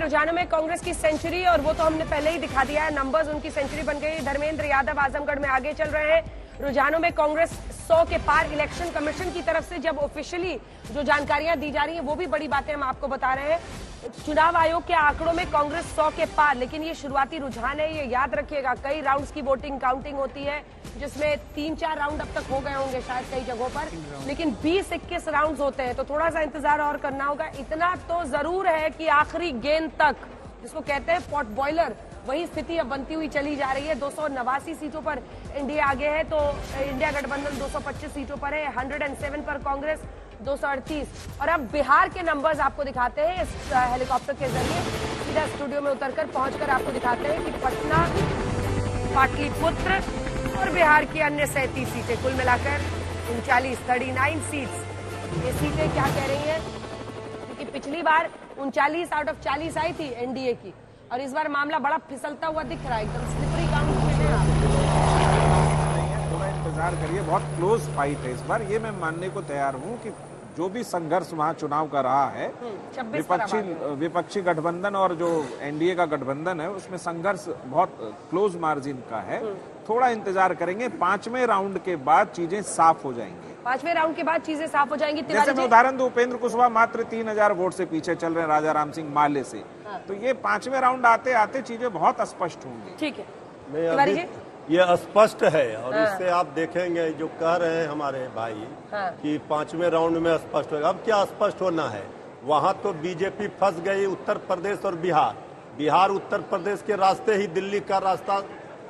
रुझानों में कांग्रेस की सेंचुरी, और वो तो हमने पहले ही दिखा दिया है, नंबर्स उनकी सेंचुरी बन गई। धर्मेंद्र यादव आजमगढ़ में आगे चल रहे हैं। रुझानों में कांग्रेस 100 के पार। इलेक्शन कमीशन की तरफ से जब ऑफिशियली जो जानकारियां दी जा रही हैं वो भी बड़ी बातें हम आपको बता रहे हैं। चुनाव आयोग के आंकड़ों में कांग्रेस 100 के पार, लेकिन ये शुरुआती रुझान है, ये याद रखिएगा। कई राउंड्स की वोटिंग काउंटिंग होती है, जिसमें 3-4 राउंड अब तक हो गए होंगे शायद कई जगहों पर, लेकिन 20-21 राउंड्स होते हैं, तो थोड़ा सा इंतजार और करना होगा। इतना तो जरूर है कि आखिरी गेंद तक, जिसको कहते हैं पॉट बॉयलर, वही स्थिति अब बनती हुई चली जा रही है। 289 सीटों पर इंडिया आगे है, तो इंडिया गठबंधन 225 सीटों पर है, 107 पर कांग्रेस, 238। और अब बिहार के नंबर्स आपको दिखाते हैं इस हेलीकॉप्टर के जरिए, सीधा स्टूडियो में उतरकर पहुंचकर आपको दिखाते हैं कि पटना, पाटलिपुत्र और बिहार की अन्य 37 सीटें, कुल मिलाकर 39 सीट्स। ये सीटें क्या कह रही हैं, क्योंकि पिछली बार 39 आउट ऑफ 40 आई थी एनडीए की, और इस बार मामला बड़ा फिसलता हुआ दिख रहा है, एकदम स्लिपरी काउंट में है। थोड़ा इंतजार करिए, बहुत क्लोज फाइट है इस बार, ये मैं मानने को तैयार हूँ कि जो भी संघर्ष वहाँ चुनाव का रहा है, विपक्षी गठबंधन और जो एनडीए का गठबंधन है, उसमें संघर्ष बहुत क्लोज मार्जिन का है। थोड़ा इंतजार करेंगे, 5वें राउंड के बाद चीजें साफ हो जाएंगी। 5वें राउंड के बाद चीजें साफ हो जाएंगी। जैसे मैं उदाहरण दूं, उपेंद्र कुशवाहा मात्र 3000 वोट से पीछे चल रहे हैं राजा राम सिंह माले से, तो ये 5वें राउंड आते आते चीजें बहुत स्पष्ट होंगी। ठीक है, ये स्पष्ट है, और इससे आप देखेंगे जो कह रहे हैं हमारे भाई कि 5वें राउंड में स्पष्ट होगा। अब क्या स्पष्ट होना है, वहाँ तो बीजेपी फंस गई, उत्तर प्रदेश और बिहार उत्तर प्रदेश के रास्ते ही दिल्ली का रास्ता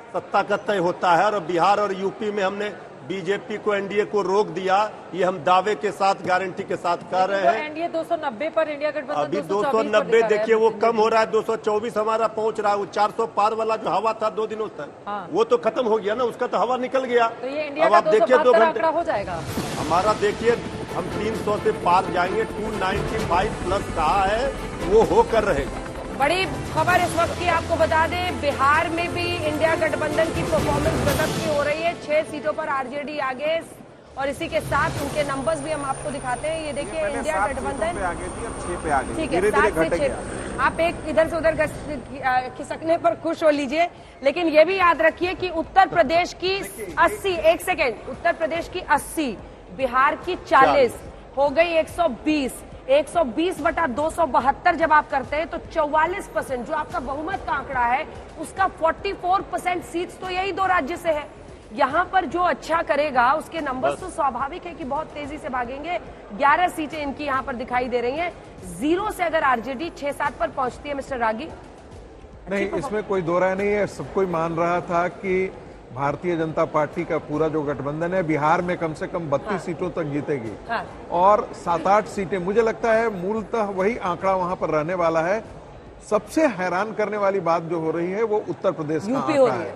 सत्ता का तय होता है, और बिहार और यूपी में हमने बीजेपी को, एनडीए को रोक दिया। ये हम दावे के साथ, गारंटी के साथ कह रहे हैं। एनडीए 290 पर, इंडिया गठबंधन अभी 290 देखिए, वो कम हो रहा है, 224 हमारा पहुंच रहा है। वो 400 पार वाला जो हवा था 2 दिनों तक, वो तो खत्म हो गया ना, उसका तो हवा निकल गया। तो ये इंडिया अब आप देखिए 2 घंटे हो जाएगा हमारा, देखिए हम 300 से पार जाएंगे। 295 प्लस कहा है, वो होकर रहेगा। बड़ी खबर इस वक्त की आपको बता दें, बिहार में भी इंडिया गठबंधन की परफॉर्मेंस गजब की हो रही है। 6 सीटों पर आरजेडी आगे, और इसी के साथ उनके नंबर्स भी हम आपको दिखाते हैं। ये देखिए, इंडिया गठबंधन आगे थी, अब 6 पे आ गई, ठीक है, 7 से 6। आप एक इधर से उधर खिसकने पर खुश हो लीजिए, लेकिन ये भी याद रखिए कि उत्तर प्रदेश की 80, एक सेकेंड, उत्तर प्रदेश की 80, बिहार की 40 हो गई 120। 120/272 जब आप करते हैं तो 44%, जो आपका बहुमत का आंकड़ा है, उसका 44% सीट्स तो यही 2 राज्य से है। यहाँ पर जो अच्छा करेगा उसके नंबर्स तो स्वाभाविक है कि बहुत तेजी से भागेंगे। 11 सीटें इनकी यहाँ पर दिखाई दे रही हैं। 0 से अगर आरजेडी 6-7 पर पहुंचती है, मिस्टर रागी, नहीं, इसमें कोई दो राय नहीं है। सब कोई मान रहा था कि भारतीय जनता पार्टी का पूरा जो गठबंधन है, बिहार में कम से कम 32 सीटों तक जीतेगी, और 7-8 सीटें, मुझे लगता है मूलतः वही आंकड़ा वहां पर रहने वाला है। सबसे हैरान करने वाली बात जो हो रही है वो उत्तर प्रदेश का आंकड़ा है।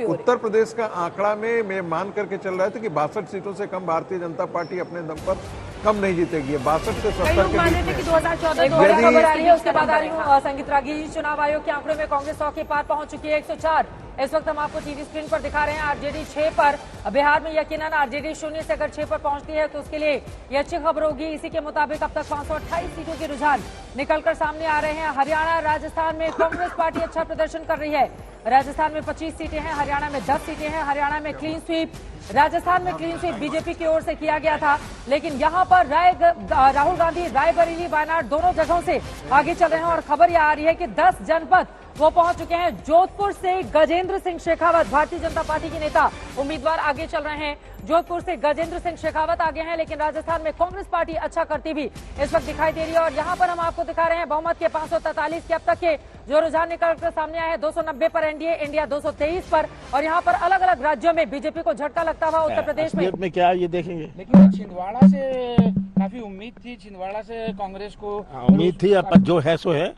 उत्तर प्रदेश का आंकड़ा में मैं मान करके चल रहा था कि 62 सीटों से कम भारतीय जनता पार्टी अपने दम पर कम नहीं जीतेगी। 62 से 70 के बीच में 2014 खबर आ रही है, उसके बाद आ रही हूँ संगीत रागी। चुनाव आयोग के आंकड़ों में कांग्रेस 100 के पार पहुंच चुकी है, 104 इस वक्त हम आपको टीवी स्क्रीन पर दिखा रहे हैं। आरजेडी 6 पर, बिहार में यकीनन आरजेडी 0 से अगर 6 पर पहुंचती है तो उसके लिए ये अच्छी खबर होगी। इसी के मुताबिक अब तक 528 सीटों के रुझान निकलकर सामने आ रहे हैं। हरियाणा, राजस्थान में कांग्रेस पार्टी अच्छा प्रदर्शन कर रही है। राजस्थान में 25 सीटें हैं, हरियाणा में 10 सीटें हैं। हरियाणा में क्लीन स्वीप, राजस्थान में क्लीन स्वीप बीजेपी की ओर से किया गया था, लेकिन यहाँ पर राहुल गांधी रायबरेली, वायनाड दोनों जगहों से आगे चल रहे हैं। और खबर यह आ रही है कि 10 जनपद वो पहुंच चुके हैं। जोधपुर से गजेंद्र सिंह शेखावत, भारतीय जनता पार्टी के नेता उम्मीदवार, आगे चल रहे हैं। जोधपुर से गजेंद्र सिंह शेखावत आगे हैं, लेकिन राजस्थान में कांग्रेस पार्टी अच्छा करती भी इस वक्त दिखाई दे रही है। और यहाँ पर हम आपको दिखा रहे हैं बहुमत के 543 के अब तक के जो रुझान निकलकर सामने आए हैं। 290 पर एनडीए, इंडिया 223 पर, और यहाँ पर अलग अलग राज्यों में बीजेपी को झटका लगता हुआ उत्तर प्रदेश में क्या ये देखेंगे। लेकिन छिंदवाड़ा से काफी उम्मीद थी, छिंदवाड़ा से कांग्रेस को उम्मीद थी, अब जो है सो है,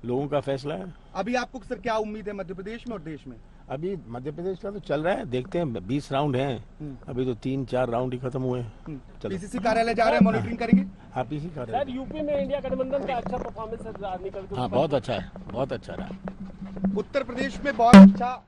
लोगों का फैसला है। अभी आपको सर क्या उम्मीद है मध्य प्रदेश में और देश में? अभी मध्य प्रदेश का तो चल रहा है, देखते हैं। 20 राउंड हैं, अभी तो 3-4 राउंड ही खत्म हुए हैं। पीसीसी कार्यालय जा रहे हैं, मॉनिटरिंग करेंगे। हाँ, पीसी कार्यालय। यूपी में इंडिया गठबंधन का अच्छा परफॉर्मेंस निकल, हाँ, बहुत अच्छा है, बहुत अच्छा रहा। उत्तर प्रदेश में बहुत अच्छा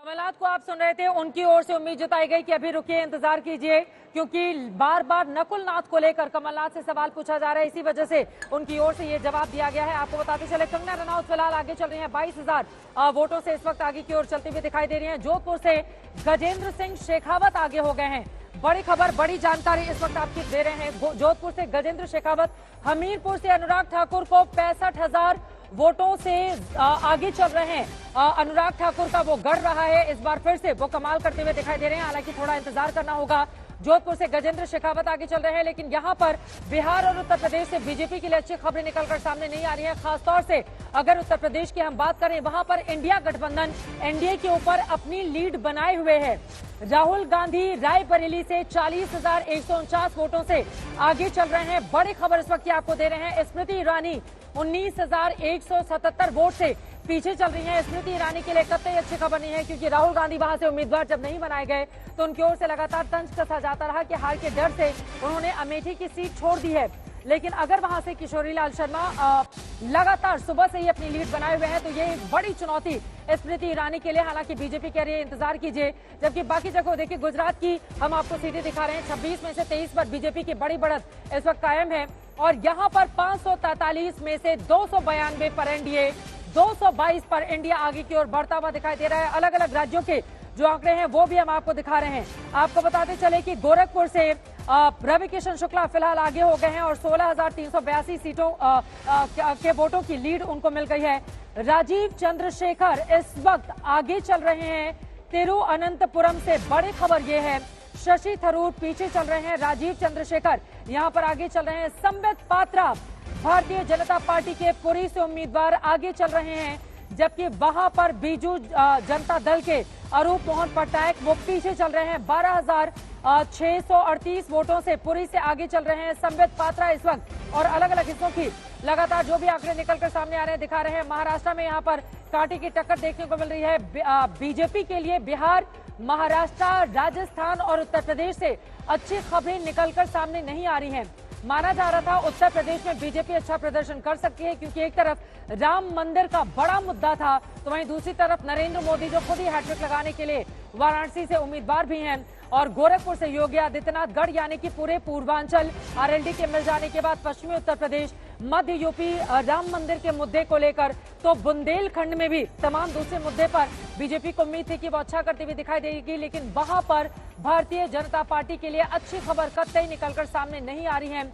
कमलनाथ को आप सुन रहे थे, उनकी ओर से उम्मीद जताई गई कि अभी रुकिए, इंतजार कीजिए, क्योंकि बार बार नकुल नाथ को लेकर कमलनाथ से सवाल पूछा जा रहा है। इसी वजह से उनकी ओर से ये जवाब दिया गया है। आपको बताते चले, कंगना रनौत फिलहाल आगे चल रही हैं, 22,000 वोटों से इस वक्त आगे की ओर चलती हुई दिखाई दे रही हैं। जोधपुर से गजेंद्र सिंह शेखावत आगे हो गए हैं। बड़ी खबर, बड़ी जानकारी इस वक्त आपकी दे रहे हैं। जोधपुर से गजेंद्र शेखावत, हमीरपुर से अनुराग ठाकुर को 65,000 वोटों से आगे चल रहे हैं। अनुराग ठाकुर का वो गढ़ रहा है, इस बार फिर से वो कमाल करते हुए दिखाई दे रहे हैं। हालांकि थोड़ा इंतजार करना होगा। जोधपुर से गजेंद्र शेखावत आगे चल रहे हैं, लेकिन यहां पर बिहार और उत्तर प्रदेश से बीजेपी के लिए अच्छी खबरें निकलकर सामने नहीं आ रही हैं। खासतौर से अगर उत्तर प्रदेश की हम बात करें, वहां पर इंडिया गठबंधन एनडीए के ऊपर अपनी लीड बनाए हुए है। राहुल गांधी रायबरेली से 40,149 वोटों से आगे चल रहे हैं। बड़ी खबर इस वक्त की आपको दे रहे हैं। स्मृति ईरानी 19,177 वोट से पीछे चल रही हैं। स्मृति ईरानी के लिए कतई अच्छी खबर नहीं है, क्योंकि राहुल गांधी वहां से उम्मीदवार जब नहीं बनाए गए तो उनकी ओर से लगातार तंज कसा जाता रहा कि हार के डर से उन्होंने अमेठी की सीट छोड़ दी है। लेकिन अगर वहां से किशोरी लाल शर्मा लगातार सुबह से ही अपनी लीड बनाए हुए हैं तो ये एक बड़ी चुनौती स्मृति ईरानी के लिए। हालांकि बीजेपी कह रही है इंतजार कीजिए, जबकि बाकी जगह देखिए, गुजरात की हम आपको सीटें दिखा रहे हैं। 26 में से 23 पर बीजेपी की बड़ी बढ़त इस वक्त कायम है, और यहाँ पर 543 में से 292 पर एनडीए, 222 पर इंडिया आगे की ओर बढ़ता हुआ दिखाई दे रहा है। अलग अलग राज्यों के जो आंकड़े हैं वो भी हम आपको दिखा रहे हैं। आपको बताते चले कि गोरखपुर से रवि किशन शुक्ला फिलहाल आगे हो गए हैं और 16,382 सीटों के वोटों की लीड उनको मिल गई है। राजीव चंद्रशेखर इस वक्त आगे चल रहे हैं तिरुअनंतपुरम से। बड़ी खबर ये है, शशि थरूर पीछे चल रहे हैं, राजीव चंद्रशेखर यहां पर आगे चल रहे हैं। संबित पात्रा भारतीय जनता पार्टी के पुरी से उम्मीदवार आगे चल रहे हैं, जबकि वहां पर बीजू जनता दल के अरूप मोहन पटनायक वो पीछे चल रहे हैं। 12,638 वोटों से पुरी से आगे चल रहे हैं संबित पात्रा इस वक्त। और अलग अलग हिस्सों की लगातार जो भी आंकड़े निकलकर सामने आ रहे हैं दिखा रहे हैं। महाराष्ट्र में यहाँ पर कांटे की टक्कर देखने को मिल रही है बीजेपी के लिए। बिहार, महाराष्ट्र, राजस्थान और उत्तर प्रदेश से अच्छी खबरें निकलकर सामने नहीं आ रही हैं। माना जा रहा था उत्तर प्रदेश में बीजेपी अच्छा प्रदर्शन कर सकती है, क्योंकि एक तरफ राम मंदिर का बड़ा मुद्दा था, तो वहीं दूसरी तरफ नरेंद्र मोदी जो खुद ही हैट्रिक लगाने के लिए वाराणसी से उम्मीदवार भी हैं, और गोरखपुर से योगी आदित्यनाथ गढ़, यानी कि पूरे पूर्वांचल आरएलडी के मिल जाने के बाद पश्चिमी उत्तर प्रदेश, मध्य यूपी राम मंदिर के मुद्दे को लेकर, तो बुंदेलखंड में भी तमाम दूसरे मुद्दे पर बीजेपी को उम्मीद थी कि वो अच्छा करती हुई दिखाई देगी। लेकिन वहां पर भारतीय जनता पार्टी के लिए अच्छी खबर कतई निकलकर सामने नहीं आ रही है।